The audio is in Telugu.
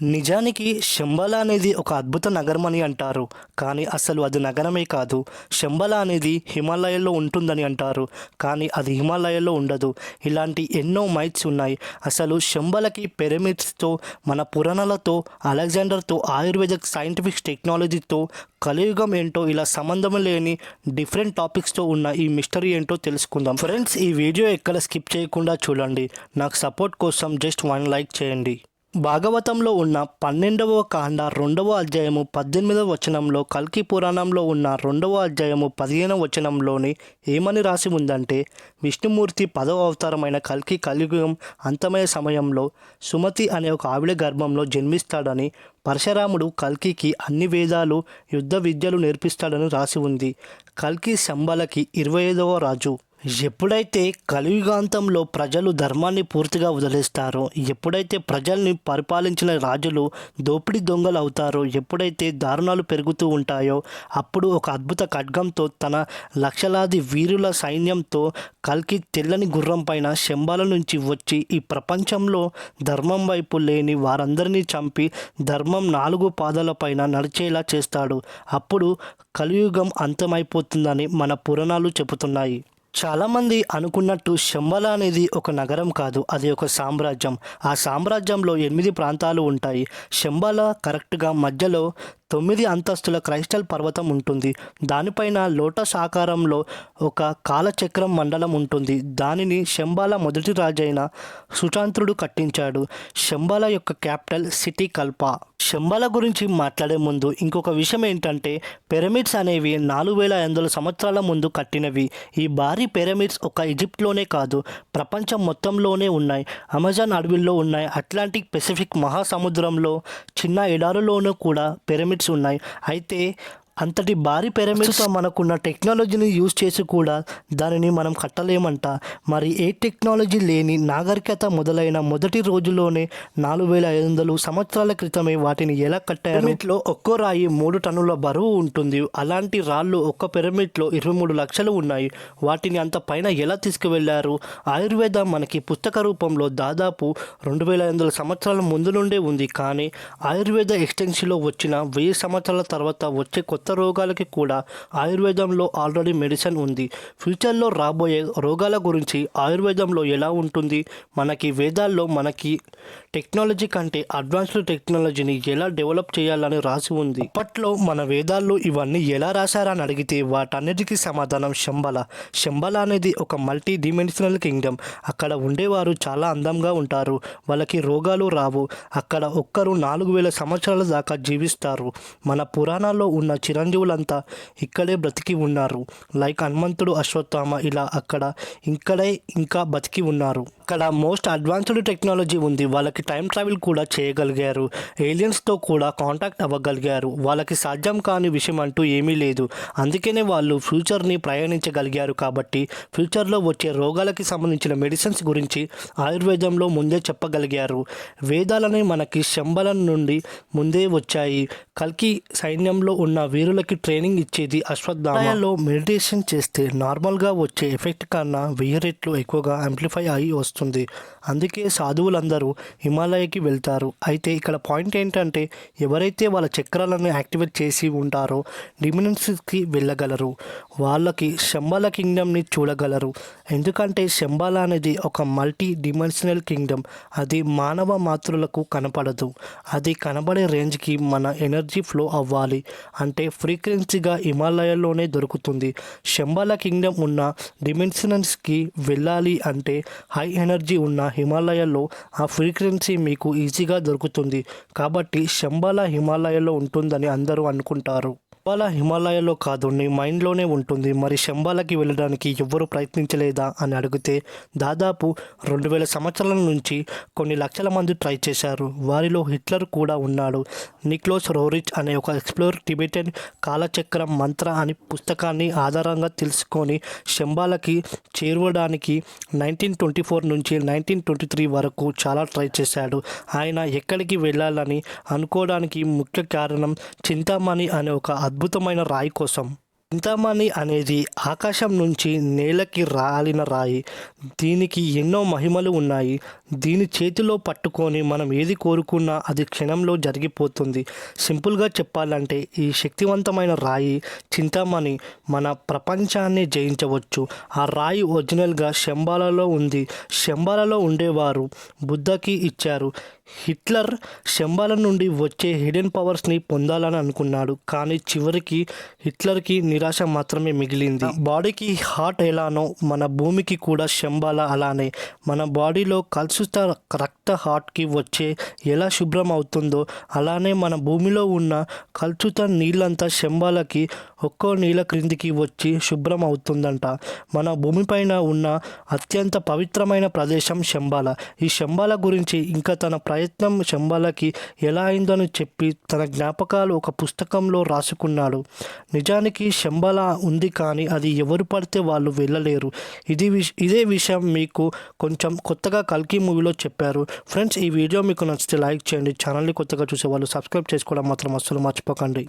నిజానికి శంబల అనేది ఒక అద్భుత నగరం అని అంటారు. కానీ అసలు అది నగరమే కాదు. శంబల అనేది హిమాలయాల్లో ఉంటుందని అంటారు. కానీ అది హిమాలయాల్లో ఉండదు. ఇలాంటి ఎన్నో మైత్స్ ఉన్నాయి. అసలు శంబలకి పిరమిడ్స్తో, మన పురాణాలతో, అలెగ్జాండర్తో, ఆయుర్వేదిక్ సైంటిఫిక్ టెక్నాలజీతో, కలియుగం ఏంటో ఇలా సంబంధం లేని డిఫరెంట్ టాపిక్స్తో ఉన్న ఈ మిస్టరీ ఏంటో తెలుసుకుందాం. ఫ్రెండ్స్, ఈ వీడియో ఎక్కడ స్కిప్ చేయకుండా చూడండి. నాకు సపోర్ట్ కోసం జస్ట్ 1 లైక్ చేయండి. భాగవతంలో ఉన్న 12వ కాండ 2వ అధ్యాయము 18వ వచనంలో, కల్కి పురాణంలో ఉన్న 2వ అధ్యాయము 15వ వచనంలోని ఏమని రాసి ఉందంటే, విష్ణుమూర్తి 10వ అవతారమైన కల్కి కలియుగం అంతమయ్యే సమయంలో సుమతి అనే ఒక ఆవిడ గర్భంలో జన్మిస్తాడని, పరశురాముడు కల్కికి అన్ని వేదాలు, యుద్ధ విద్యలు నేర్పిస్తాడని రాసి ఉంది. కల్కి శంబలకి 25వ రాజు. ఎప్పుడైతే కలియుగాంతంలో ప్రజలు ధర్మాన్ని పూర్తిగా వదిలేస్తారో, ఎప్పుడైతే ప్రజల్ని పరిపాలించిన రాజులు దోపిడీ దొంగలు అవుతారో, ఎప్పుడైతే దారుణాలు పెరుగుతూ ఉంటాయో, అప్పుడు ఒక అద్భుత ఖడ్గంతో తన లక్షలాది వీరుల సైన్యంతో కల్కి తెల్లని గుర్రం పైన శంబాల నుంచి వచ్చి ఈ ప్రపంచంలో ధర్మం వైపు లేని వారందరినీ చంపి ధర్మం 4 పాదాలపైన నడిచేలా చేస్తాడు. అప్పుడు కలియుగం అంతమైపోతుందని మన పురాణాలు చెబుతున్నాయి. చాలామంది అనుకున్నట్టు శంబల అనేది ఒక నగరం కాదు, అది ఒక సామ్రాజ్యం. ఆ సామ్రాజ్యంలో 8 ప్రాంతాలు ఉంటాయి. శంబల కరెక్ట్గా మధ్యలో 9 అంతస్తుల క్రైస్టల్ పర్వతం ఉంటుంది. దానిపైన లోటస్ ఆకారంలో ఒక కాలచక్రం మండలం ఉంటుంది. దానిని శంబాల మొదటి రాజైన సుచాంత్రుడు కట్టించాడు. శంబాల యొక్క క్యాపిటల్ సిటీ కల్ప. శంబాల గురించి మాట్లాడే ముందు ఇంకొక విషయం ఏంటంటే, పిరమిడ్స్ అనేవి 4500 సంవత్సరాల ముందు కట్టినవి. ఈ భారీ పిరమిడ్స్ ఒక ఈజిప్ట్లోనే కాదు, ప్రపంచం మొత్తంలోనే ఉన్నాయి. అమెజాన్ అడవిలో ఉన్నాయి. అట్లాంటిక్ పెసిఫిక్ మహాసముద్రంలో చిన్న ఎడారులోనూ కూడా పిరమిడ్స్ ఉన్నాయి. అయితే అంతటి భారీ పిరమిడ్స్తో మనకున్న టెక్నాలజీని యూజ్ చేసి కూడా దానిని మనం కట్టలేమంట. మరి ఏ టెక్నాలజీ లేని నాగరికత మొదలైన మొదటి రోజుల్లోనే 4500 సంవత్సరాల క్రితమే వాటిని ఎలా కట్టారు? పిరమిడ్లో ఒక్కో రాయి 3 టన్నుల బరువు ఉంటుంది. అలాంటి రాళ్ళు ఒక్క పిరమిడ్లో 23 లక్షలు ఉన్నాయి. వాటిని అంత పైన ఎలా తీసుకువెళ్లారు? ఆయుర్వేదం మనకి పుస్తక రూపంలో దాదాపు 2500 సంవత్సరాల ముందు నుండే ఉంది. కానీ ఆయుర్వేద ఎక్స్టెన్షన్లో వచ్చిన 1000 సంవత్సరాల తర్వాత వచ్చే కొత్త రోగాలకి కూడా ఆయుర్వేదంలో ఆల్రెడీ మెడిసిన్ ఉంది. ఫ్యూచర్లో రాబోయే రోగాల గురించి ఆయుర్వేదంలో ఎలా ఉంటుంది, మనకి వేదాల్లో మనకి టెక్నాలజీ కంటే అడ్వాన్స్డ్ టెక్నాలజీని ఎలా డెవలప్ చేయాలని రాసి ఉంది. అప్పట్లో మన వేదాల్లో ఇవన్నీ ఎలా రాశారని అడిగితే వాటన్నిటికీ సమాధానం శంబల. శంబల అనేది ఒక మల్టీ డిమెన్షనల్ కింగ్డమ్. అక్కడ ఉండేవారు చాలా అందంగా ఉంటారు. వాళ్ళకి రోగాలు రావు. అక్కడ ఒక్కరు 4000 సంవత్సరాల దాకా జీవిస్తారు. మన పురాణాల్లో ఉన్న చిరంజీవులంతా ఇక్కడే బ్రతికి ఉన్నారు. లైక్ హనుమంతుడు, అశ్వత్థామ ఇలా ఇక్కడే ఇంకా బతికి ఉన్నారు. అక్కడ మోస్ట్ అడ్వాన్స్డ్ టెక్నాలజీ ఉంది. వాళ్ళకి టైం ట్రావెల్ కూడా చేయగలిగారు. ఏలియన్స్తో కూడా కాంటాక్ట్ అవ్వగలిగారు. వాళ్ళకి సాధ్యం కాని విషయం అంటూ ఏమీ లేదు. అందుకనే వాళ్ళు ఫ్యూచర్ని ప్రయాణించగలిగారు. కాబట్టి ఫ్యూచర్లో వచ్చే రోగాలకి సంబంధించిన మెడిసిన్స్ గురించి ఆయుర్వేదంలో ముందే చెప్పగలిగారు. వేదాలని మనకి శంబలం నుండి ముందే వచ్చాయి. కల్కి సైన్యంలో ఉన్న వీరులకి ట్రైనింగ్ ఇచ్చేది అశ్వత్థామలో. మెడిటేషన్ చేస్తే నార్మల్గా వచ్చే ఎఫెక్ట్ కన్నా 1000 రెట్లు ఎక్కువగా యాంప్లిఫై అయి వస్తుంది. అందుకే సాధువులందరూ హిమాలయకి వెళ్తారు. అయితే ఇక్కడ పాయింట్ ఏంటంటే, ఎవరైతే వాళ్ళ చక్రాలను యాక్టివేట్ చేసి ఉంటారో డిమెన్షన్స్కి వెళ్ళగలరు. వాళ్ళకి శంబాల కింగ్డమ్ని చూడగలరు. ఎందుకంటే శంబాల అనేది ఒక మల్టీ డిమెన్షనల్ కింగ్డమ్. అది మానవ మాతృలకు కనపడదు. అది కనబడే రేంజ్కి మన ఎనర్జీ ఫ్లో అవ్వాలి అంటే ఫ్రీక్వెన్సీగా హిమాలయాల్లోనే దొరుకుతుంది. శంబాల కింగ్డమ్ ఉన్న డిమెన్షన్స్కి వెళ్ళాలి అంటే హై ఎనర్జీ ఉన్న హిమాలయాల్లో ఆ ఫ్రీక్వెన్సీ మీకు ఈజీగా దొరుకుతుంది. కాబట్టి శంబాల హిమాలయాల్లో ఉంటుందని అందరూ అనుకుంటారు. శంబాల హిమాలయాల్లో కాదు, నీ మైండ్లోనే ఉంటుంది. మరి శంబాలకి వెళ్ళడానికి ఎవ్వరూ ప్రయత్నించలేదా అని అడిగితే, దాదాపు 2000 సంవత్సరాల నుంచి కొన్ని లక్షల మంది ట్రై చేశారు. వారిలో హిట్లర్ కూడా ఉన్నాడు. నిక్లోస్ రోరిచ్ అనే ఒక ఎక్స్ప్లోర్ టిబెటన్ కాలచక్రం మంత్ర అని పుస్తకాన్ని ఆధారంగా తెలుసుకొని శంబాలకి చేరువడానికి 1924 నుంచి 1923 వరకు చాలా ట్రై చేశాడు. ఆయన ఎక్కడికి వెళ్ళాలని అనుకోవడానికి ముఖ్య కారణం చింతామణి అనే ఒక అద్భుతమైన రాయి కోసం. చింతామణి అనేది ఆకాశం నుంచి నేలకి రాలిన రాయి. దీనికి ఎన్నో మహిమలు ఉన్నాయి. దీని చేతిలో పట్టుకొని మనం ఏది కోరుకున్నా అది క్షణంలో జరిగిపోతుంది. సింపుల్గా చెప్పాలంటే ఈ శక్తివంతమైన రాయి చింతామణి మన ప్రపంచాన్ని జయించవచ్చు. ఆ రాయి ఒరిజినల్గా శంబాలలో ఉంది. శంబాలలో ఉండేవారు బుద్ధకి ఇచ్చారు. హిట్లర్ శంబాల నుండి వచ్చే హిడెన్ పవర్స్ని పొందాలని అనుకున్నాడు. కానీ చివరికి హిట్లర్కి నిరాశ మాత్రమే మిగిలింది. బాడీకి హార్ట్ ఎలానో మన భూమికి కూడా శంబాల అలానే. మన బాడీలో కలుషిత రక్త హార్ట్కి వచ్చే ఎలా శుభ్రం అవుతుందో అలానే మన భూమిలో ఉన్న కలుషిత నీళ్ళంతా శంబాలకి ఒక్కో నీళ్ళ క్రిందికి వచ్చి శుభ్రం అవుతుందంట. మన భూమిపైన ఉన్న అత్యంత పవిత్రమైన ప్రదేశం శంబాల. ఈ శంబాల గురించి ఇంకా తన ప్రయత్నం శంబాలకి ఎలా అయిందని చెప్పి తన జ్ఞాపకాలు ఒక పుస్తకంలో రాసుకున్నాడు. నిజానికి శంబాల ఉంది కానీ అది ఎవరు పడితే వాళ్ళు వెళ్ళలేరు. ఇదే విషయం మీకు కొంచెం కొత్తగా కల్కి మూవీలో చెప్పారు. ఫ్రెండ్స్, ఈ వీడియో మీకు నచ్చితే లైక్ చేయండి. ఛానల్ని కొత్తగా చూసే వాళ్ళు సబ్స్క్రైబ్ చేసుకోవడం మాత్రం అస్సలు మర్చిపోకండి.